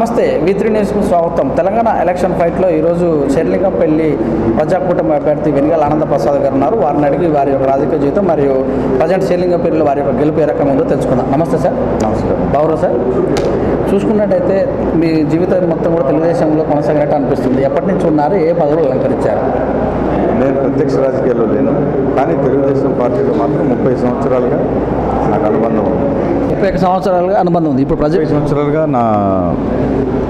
నమస్తే V3 న్యూస్కు స్వాగతం. తెలంగాణ ఎలక్షన్ ఫైట్లో ఈరోజు షేర్లింగంపల్లి ప్రజాకూటమి అభ్యర్థి వెనుగల ఆనందప్రసాద్ గారు ఉన్నారు. వారిని అడిగి వారి యొక్క రాజకీయ జీవితం మరియు ప్రజెంట్ షేర్లింగంపల్లిలో వారి యొక్క గెలుపు ఏ రకంగా ఉందో తెలుసుకుందాం. నమస్తే సార్. నమస్కారం. బాగురా సార్. చూసుకున్నట్టయితే మీ జీవితం మొత్తం కూడా తెలుగుదేశంలో కొనసాగినట్టు అనిపిస్తుంది. ఎప్పటి నుంచి ఉన్నారు, ఏ పదవులు అలంకరించారు? నేను ప్రత్యక్ష రాజకీయాల్లో లేను, కానీ తెలుగుదేశం పార్టీలో మాత్రం 30 సంవత్సరాలుగా నాకు అనుబంధం ఉంది. 31 సంవత్సరాలుగా అనుబంధం ఉంది. ఇప్పుడు 30 సంవత్సరాలుగా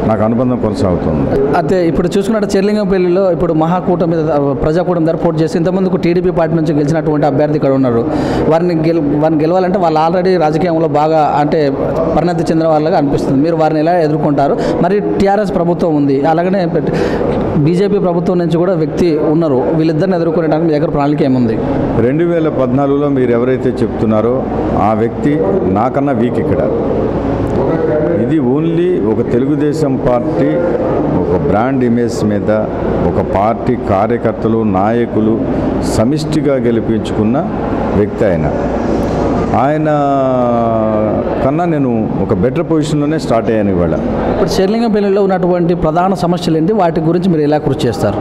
నాకు అనుబంధం కొనసాగుతుంది. అయితే ఇప్పుడు చూసుకున్నట్టు షేర్లింగంపల్లిలో ఇప్పుడు మహాకూటమి ప్రజాకూటమి ధర పోటీ చేసి ఇంతకుముందుకు టీడీపీ పార్టీ నుంచి గెలిచినటువంటి అభ్యర్థి ఇక్కడ ఉన్నారు. వారిని గెలవాలంటే వాళ్ళు ఆల్రెడీ రాజకీయంలో బాగా అంటే పరిణతి చెందిన వాళ్ళగా అనిపిస్తుంది. మీరు వారిని ఎలా ఎదుర్కొంటారు? మరి టీఆర్ఎస్ ప్రభుత్వం ఉంది, అలాగనే బీజేపీ ప్రభుత్వం నుంచి కూడా వ్యక్తి ఉన్నారు. వీళ్ళిద్దరిని ఎదుర్కొనేటానికి మీ దగ్గర ప్రణాళిక ఏముంది? 2014లో మీరు ఎవరైతే చెప్తున్నారో ఆ వ్యక్తి నాకన్నా వీక్ ఇక్కడ. ఇది ఓన్లీ ఒక తెలుగుదేశం పార్టీ ఒక బ్రాండ్ ఇమేజ్ మీద ఒక పార్టీ కార్యకర్తలు నాయకులు సమిష్టిగా గెలిపించుకున్న వ్యక్తి ఆయన కన్నా నేను ఒక బెటర్ పొజిషన్లోనే స్టార్ట్ అయ్యాను ఇవాళ. ఇప్పుడు షేర్లింగంపల్లిలో ఉన్నటువంటి ప్రధాన సమస్యలు ఏంటి, వాటి గురించి మీరు ఎలా కృషి చేస్తారు?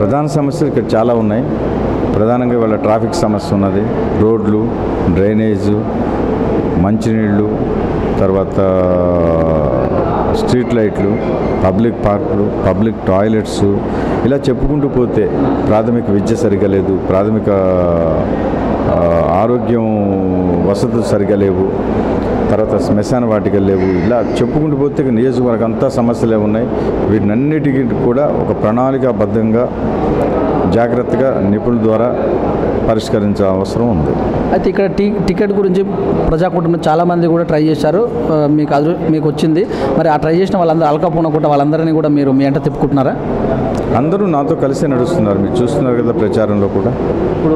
ప్రధాన సమస్యలు ఇక్కడ చాలా ఉన్నాయి. ప్రధానంగా ఇవాళ ట్రాఫిక్ సమస్య ఉన్నది, రోడ్లు, డ్రైనేజు, మంచినీళ్ళు, తర్వాత స్ట్రీట్ లైట్లు, పబ్లిక్ పార్కులు, పబ్లిక్ టాయిలెట్స్, ఇలా చెప్పుకుంటూ పోతే ప్రాథమిక విద్య సరిగా లేదు, ప్రాథమిక ఆరోగ్యం వసతులు సరిగా లేవు, తర్వాత శ్మశాన వాటికలు లేవు, ఇలా చెప్పుకుంటూ పోతే నియోజకవర్గం అంతా సమస్యలే ఉన్నాయి. వీటినన్నిటికీ కూడా ఒక ప్రణాళికాబద్ధంగా జాగ్రత్తగా నిపుణుల ద్వారా పరిష్కరించే అవసరం ఉంది. అయితే ఇక్కడ టికెట్ గురించి ప్రజాకూటమి చాలామంది కూడా ట్రై చేశారు, మీకు వచ్చింది. మరి ఆ ట్రై చేసిన వాళ్ళందరూ అల్కపోనకుండా వాళ్ళందరినీ కూడా మీరు మీ అంట తిప్పుకుంటున్నారా? అందరూ నాతో కలిసే నడుస్తున్నారు, మీరు చూస్తున్నారు కదా ప్రచారంలో కూడా. ఇప్పుడు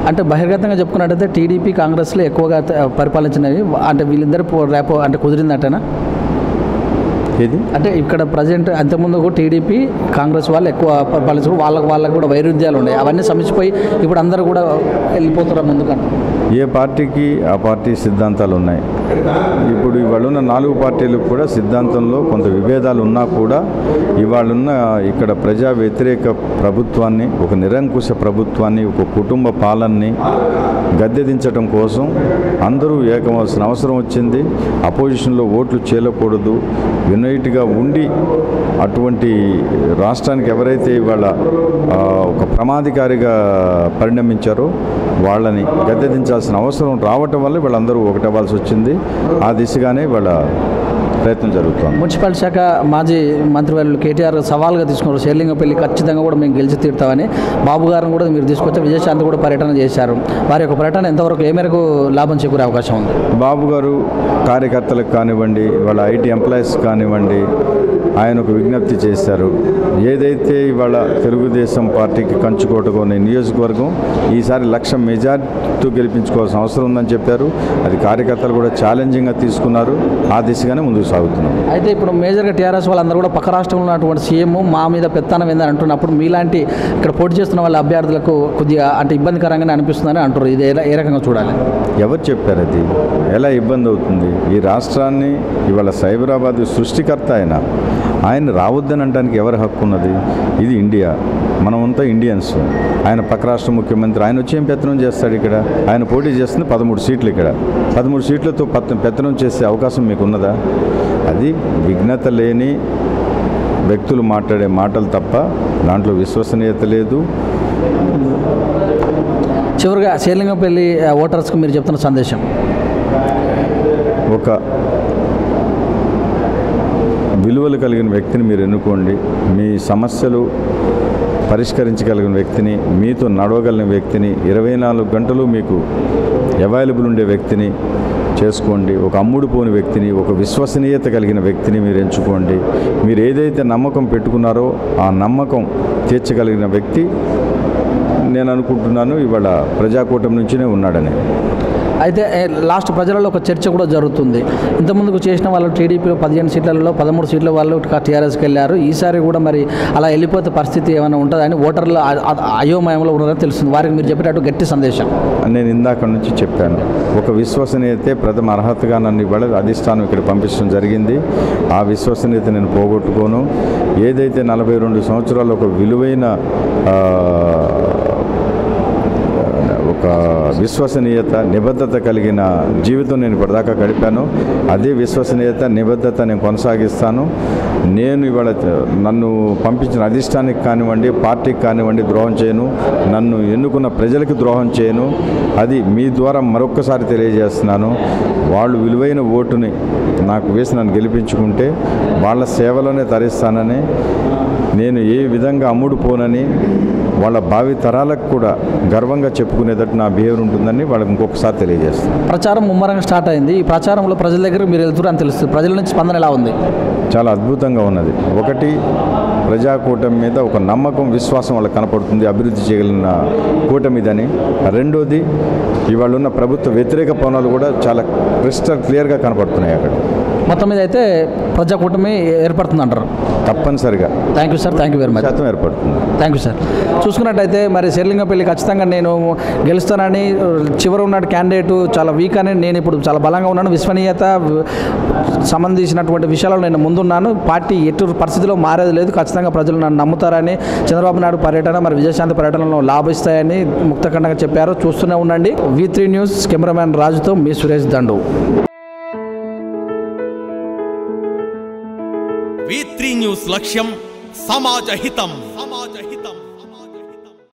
అంటే బహిర్గతంగా చెప్పుకున్నట్టయితే టీడీపీ కాంగ్రెస్లో ఎక్కువగా పరిపాలించినవి అంటే వీళ్ళిద్దరు రేపు అంటే కుదిరిందటనా? ఏది అంటే ఇక్కడ ప్రజెంట్ అంతకుముందు కూడా టీడీపీ కాంగ్రెస్ వాళ్ళు ఎక్కువ పరిపాలించారు, వాళ్ళకు కూడా వైరుధ్యాలు ఉన్నాయి. అవన్నీ సమించిపోయి ఇప్పుడు అందరూ కూడా వెళ్ళిపోతున్నారు ముందుకంటే. ఏ పార్టీకి ఆ పార్టీ సిద్ధాంతాలు ఉన్నాయి. ఇప్పుడు ఇవాళ ఉన్న 4 పార్టీలకు కూడా సిద్ధాంతంలో కొంత విభేదాలు ఉన్నా కూడా ఇవాళున్న ఇక్కడ ప్రజా వ్యతిరేక ప్రభుత్వాన్ని, ఒక నిరంకుశ ప్రభుత్వాన్ని, ఒక కుటుంబ పాలనని గద్దెదించడం కోసం అందరూ ఏకమవలసిన అవసరం వచ్చింది. అపోజిషన్లో ఓట్లు చేయకూడదు, యునైట్గా ఉండి అటువంటి రాష్ట్రానికి ఎవరైతే ఇవాళ ఒక ప్రమాదకారిగా పరిణమించారో వాళ్ళని గద్దెదించాల్సిన అవసరం రావటం వల్ల వీళ్ళందరూ ఒకటవ్వాల్సి వచ్చింది. ఆ దిశగానే వాళ్ళ ప్రయత్నం జరుగుతుంది. మున్సిపల్ శాఖ మాజీ మంత్రివర్యులు కేటీఆర్ సవాల్గా తీసుకున్నారు, షేర్లింగంపల్లి ఖచ్చితంగా కూడా మేము గెలిచి తీరుతామని. బాబు గారిని కూడా మీరు తీసుకొచ్చి విజయశాంతి కూడా పర్యటన చేశారు. వారి యొక్క పర్యటన ఎంతవరకు ఏ మేరకు లాభం చేకూరే అవకాశం ఉంది? బాబు గారు కార్యకర్తలకు కానివ్వండి, వాళ్ళ ఐటీ ఎంప్లాయీస్ కానివ్వండి, ఆయన ఒక విజ్ఞప్తి చేశారు. ఏదైతే ఇవాళ తెలుగుదేశం పార్టీకి కంచుకోటకునే నియోజకవర్గం ఈసారి 1,00,000 మెజార్టీతో గెలిపించుకోవాల్సిన అవసరం ఉందని చెప్పారు. అది కార్యకర్తలు కూడా ఛాలెంజింగ్గా తీసుకున్నారు. ఆ దిశగానే ముందుకు సాగుతున్నాం. అయితే ఇప్పుడు మేజర్గా టీఆర్ఎస్ వాళ్ళందరూ కూడా పక్క రాష్ట్రంలో ఉన్నటువంటి సీఎం మా మీద పెత్తనం ఏందని అంటున్నప్పుడు మీలాంటి ఇక్కడ పోటీ చేస్తున్న వాళ్ళ అభ్యర్థులకు కొద్దిగా అంటే ఇబ్బందికరంగానే అనిపిస్తుందని అంటారు. ఇది ఏ రకంగా చూడాలి? ఎవరు చెప్పారు? అది ఎలా ఇబ్బంది అవుతుంది? ఈ రాష్ట్రాన్ని ఇవాళ సైబరాబాద్ సృష్టికర్త ఆయన రావద్దని అనడానికి ఎవరి హక్కు ఉన్నది? ఇది ఇండియా, మనమంతా ఇండియన్స్. ఆయన పక్క రాష్ట్ర ముఖ్యమంత్రి, ఆయన వచ్చి ఏం పెత్తనం చేస్తాడు? ఇక్కడ ఆయన పోటీ చేస్తుంది 13 సీట్లు. ఇక్కడ 13 సీట్లతో పెత్తనం చేసే అవకాశం మీకు ఉన్నదా? అది విఘ్నత లేని వ్యక్తులు మాట్లాడే మాటలు తప్ప దాంట్లో విశ్వసనీయత లేదు. చివరిగా షేర్లింగంపల్లి ఓటర్స్కి మీరు చెప్తున్న సందేశం? ఒక విలువలు కలిగిన వ్యక్తిని మీరు ఎన్నుకోండి. మీ సమస్యలు పరిష్కరించగలిగిన వ్యక్తిని, మీతో నడవగలిగిన వ్యక్తిని, 24 గంటలు మీకు అవైలబుల్ ఉండే వ్యక్తిని చేసుకోండి. ఒక అమ్ముడు పోని వ్యక్తిని, ఒక విశ్వసనీయత కలిగిన వ్యక్తిని మీరు ఎంచుకోండి. మీరు ఏదైతే నమ్మకం పెట్టుకున్నారో ఆ నమ్మకం తీర్చగలిగిన వ్యక్తి నేను అనుకుంటున్నాను ఇవాళ ప్రజాకూటమి నుంచినే ఉన్నాడని. అయితే లాస్ట్ ప్రజలలో ఒక చర్చ కూడా జరుగుతుంది. ఇంతకుముందుకు చేసిన వాళ్ళు టీడీపీ 15 సీట్లలో 13 సీట్ల వాళ్ళు టీఆర్ఎస్కి వెళ్ళారు. ఈసారి కూడా మరి అలా వెళ్ళిపోతే పరిస్థితి ఏమైనా ఉంటుందని ఓటర్లు అయోమయంలో ఉన్నారని తెలుస్తుంది. వారికి మీరు చెప్పేటట్టు గట్టి సందేశం. నేను ఇందాక నుంచి చెప్పాను, ఒక విశ్వసనీయతే ప్రథమ అర్హతగా నన్ను ఇవాళ అధిష్టానం ఇక్కడ పంపించడం జరిగింది. ఆ విశ్వసనీయత నేను పోగొట్టుకోను. ఏదైతే 42 సంవత్సరాలు ఒక విలువైన ఒక విశ్వసనీయత నిబద్ధత కలిగిన జీవితం నేను ఇప్పటిదాకా గడిపాను. అదే విశ్వసనీయత నిబద్ధత నేను కొనసాగిస్తాను. నేను ఇవాళ నన్ను పంపించిన అధిష్టానికి కానివ్వండి, పార్టీకి కానివ్వండి ద్రోహం చేయను. నన్ను ఎన్నుకున్న ప్రజలకు ద్రోహం చేయను. అది మీ ద్వారా మరొక్కసారి తెలియజేస్తున్నాను. వాళ్ళు విలువైన ఓటుని నాకు వేసి నన్ను గెలిపించుకుంటే వాళ్ళ సేవలోనే తరిస్తానని, నేను ఏ విధంగా అమ్ముడు పోనని, వాళ్ళ భావి తరాలకు కూడా గర్వంగా చెప్పుకునేటట్టు నా బిహేవియర్ ఉంటుందని వాళ్ళకి ఇంకొకసారి తెలియజేస్తాను. ప్రచారం ముమ్మరంగా స్టార్ట్ అయింది. ఈ ప్రచారంలో ప్రజల దగ్గర మీరు వెళ్తున్నారని తెలుస్తుంది. ప్రజల నుంచి స్పందన ఎలా ఉంది? చాలా అద్భుతంగా ఉన్నది. ఒకటి, ప్రజాకూటమి మీద ఒక నమ్మకం, విశ్వాసం వాళ్ళకి కనపడుతుంది, అభివృద్ధి చేయగలిగిన కూటమిదని. రెండోది, ఇవాళ ఉన్న ప్రభుత్వ వ్యతిరేక పనులు కూడా చాలా క్రిస్టల్ క్లియర్గా కనపడుతున్నాయి. అక్కడ మొత్తం మీద అయితే ప్రజాకూటమి ఏర్పడుతుంది అంటారు. తప్పనిసరిగా. Thank you sir. Thank you very much. శాతం ఏర్పడుతుంది. Thank you sir. చూసుకున్నట్టయితే మరి శేర్లింగంపల్లి ఖచ్చితంగా నేను గెలుస్తానని, చివరి ఉన్న క్యాండిడేట్ చాలా వీక్ అని, నేను ఇప్పుడు చాలా బలంగా ఉన్నాను, విశ్వనీయత సంబంధించినటువంటి విషయాల్లో నేను ముందున్నాను, పార్టీ ఎటు పరిస్థితిలో మారేది లేదు, ఖచ్చితంగా ప్రజలు నన్ను నమ్ముతారని చంద్రబాబు నాయుడు పర్యటన మరి విజయశాంతి పర్యటనలో లాభిస్తాయని ముక్తఖండంగా చెప్పారు. చూస్తూనే ఉండండి. V3 న్యూస్ కెమెరామ్యాన్ రాజుతో మీ సురేష్ దండు. V3 న్యూస్ లక్ష్యం సమాజ హితం.